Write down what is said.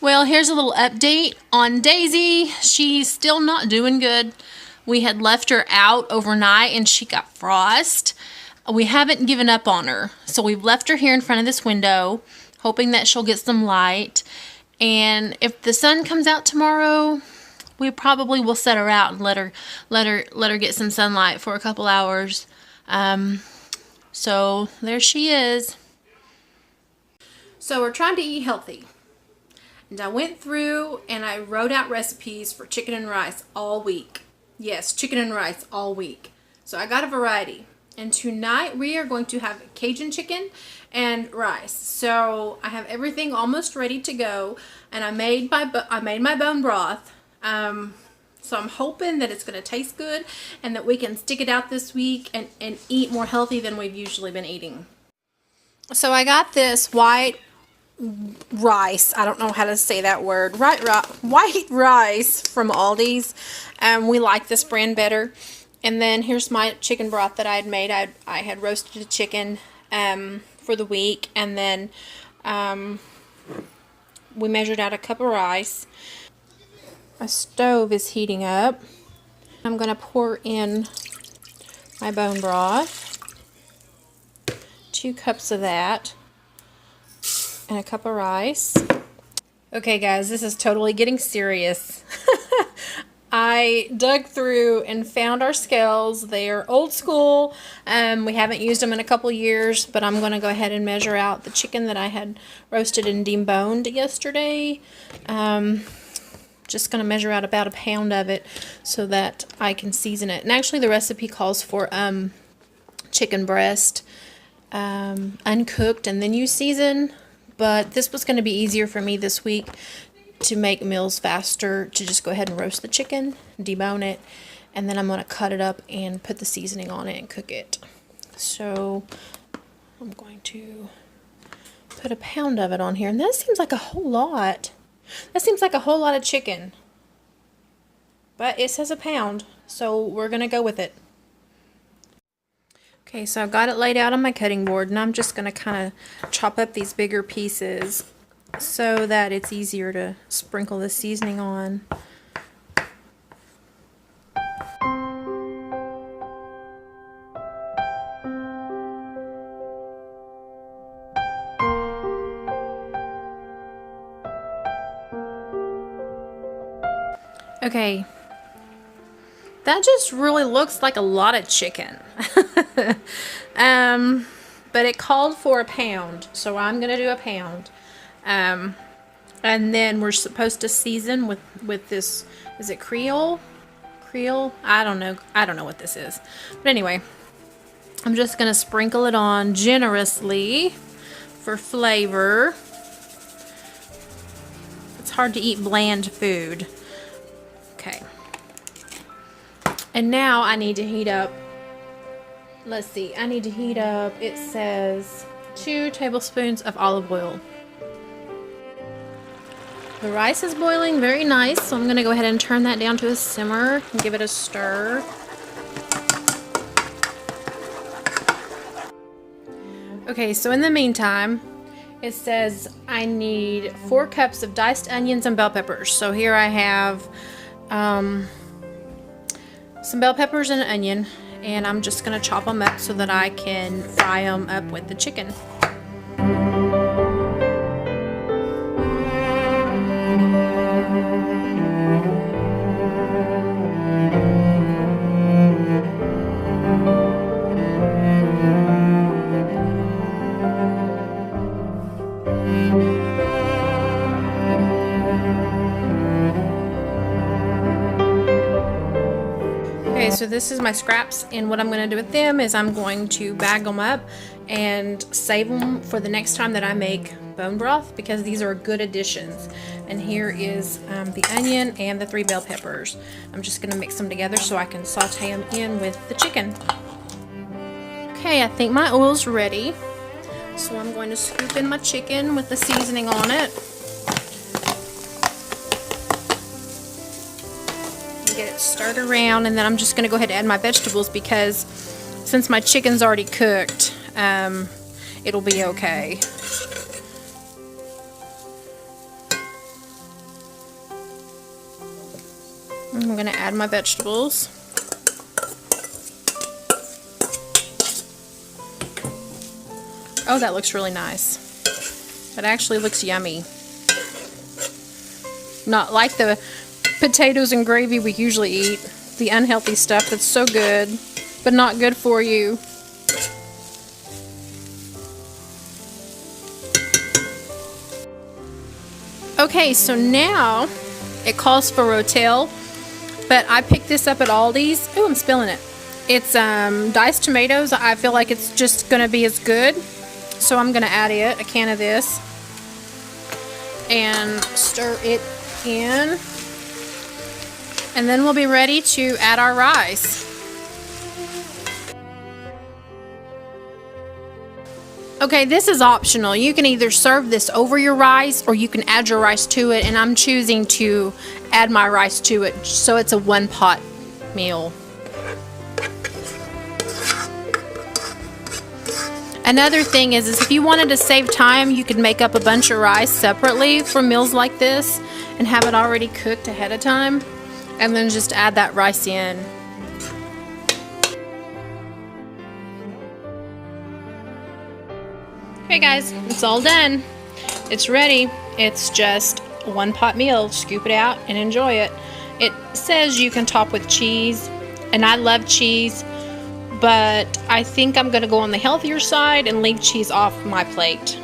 Well, here's a little update on Daisy. She's still not doing good. We had left her out overnight and she got frost. We haven't given up on her. So we've left her here in front of this window, hoping that she'll get some light. And if the sun comes out tomorrow, we probably will set her out and let her get some sunlight for a couple hours. So there she is. So we're trying to eat healthy. And I went through and I wrote out recipes for chicken and rice all week. Yes, chicken and rice all week. So I got a variety. And tonight we are going to have Cajun chicken and rice. So I have everything almost ready to go. And I made my bone broth. So I'm hoping that it's going to taste good and that we can stick it out this week and eat more healthy than we've usually been eating. So I got this white rice. I don't know how to say that word. White rice from Aldi's. We like this brand better. And then here's my chicken broth that I had made. I had roasted a chicken for the week. And then we measured out a cup of rice. My stove is heating up. I'm going to pour in my bone broth. 2 cups of that. And a cup of rice. Okay guys, this is totally getting serious. I dug through and found our scales. They are old school. We haven't used them in a couple years, but I'm going to go ahead and measure out the chicken that I had roasted and deboned yesterday. Just going to measure out about a pound of it so that I can season it. And actually the recipe calls for chicken breast uncooked and then you season. But this was going to be easier for me this week to make meals faster, to just go ahead and roast the chicken, debone it, and then I'm going to cut it up and put the seasoning on it and cook it. So I'm going to put a pound of it on here, and that seems like a whole lot. That seems like a whole lot of chicken. But it says a pound, so we're going to go with it. Okay, so I've got it laid out on my cutting board, and I'm just going to kind of chop up these bigger pieces so that it's easier to sprinkle the seasoning on. Okay, that just really looks like a lot of chicken. But it called for a pound, so I'm going to do a pound. And then we're supposed to season with this, is it Creole? Creole? I don't know what this is. But anyway, I'm just going to sprinkle it on generously for flavor. It's hard to eat bland food. Okay. And now I need to heat up, let's see, I need to heat up, it says 2 tablespoons of olive oil. The rice is boiling very nice, so I'm going to go ahead and turn that down to a simmer and give it a stir. Okay, so in the meantime, it says I need 4 cups of diced onions and bell peppers. So here I have some bell peppers and an onion, and I'm just going to chop them up so that I can fry them up with the chicken. Okay, so this is my scraps, and what I'm going to do with them is I'm going to bag them up and save them for the next time that I make bone broth, because these are good additions. And here is the onion and the 3 bell peppers. I'm just going to mix them together so I can saute them in with the chicken. Okay, I think my oil's ready. So I'm going to scoop in my chicken with the seasoning on it. Get it stirred around, and then I'm just going to go ahead and add my vegetables, because since my chicken's already cooked, it'll be okay. I'm going to add my vegetables. Oh, that looks really nice. That actually looks yummy. Not like the potatoes and gravy we usually eat. The unhealthy stuff that's so good, but not good for you. Okay, so now it calls for Ro-Tel, but I picked this up at Aldi's. Oh, I'm spilling it. It's diced tomatoes. I feel like it's just going to be as good. So I'm going to add a can of this, and stir it in. And then we'll be ready to add our rice. Okay, this is optional. You can either serve this over your rice or you can add your rice to it, and I'm choosing to add my rice to it so it's a one pot meal. Another thing is if you wanted to save time, you could make up a bunch of rice separately for meals like this and have it already cooked ahead of time, and then just add that rice in. Okay guys, it's all done. It's ready. It's just a one pot meal. Scoop it out and enjoy it. It says you can top with cheese, and I love cheese, but I think I'm going to go on the healthier side and leave cheese off my plate.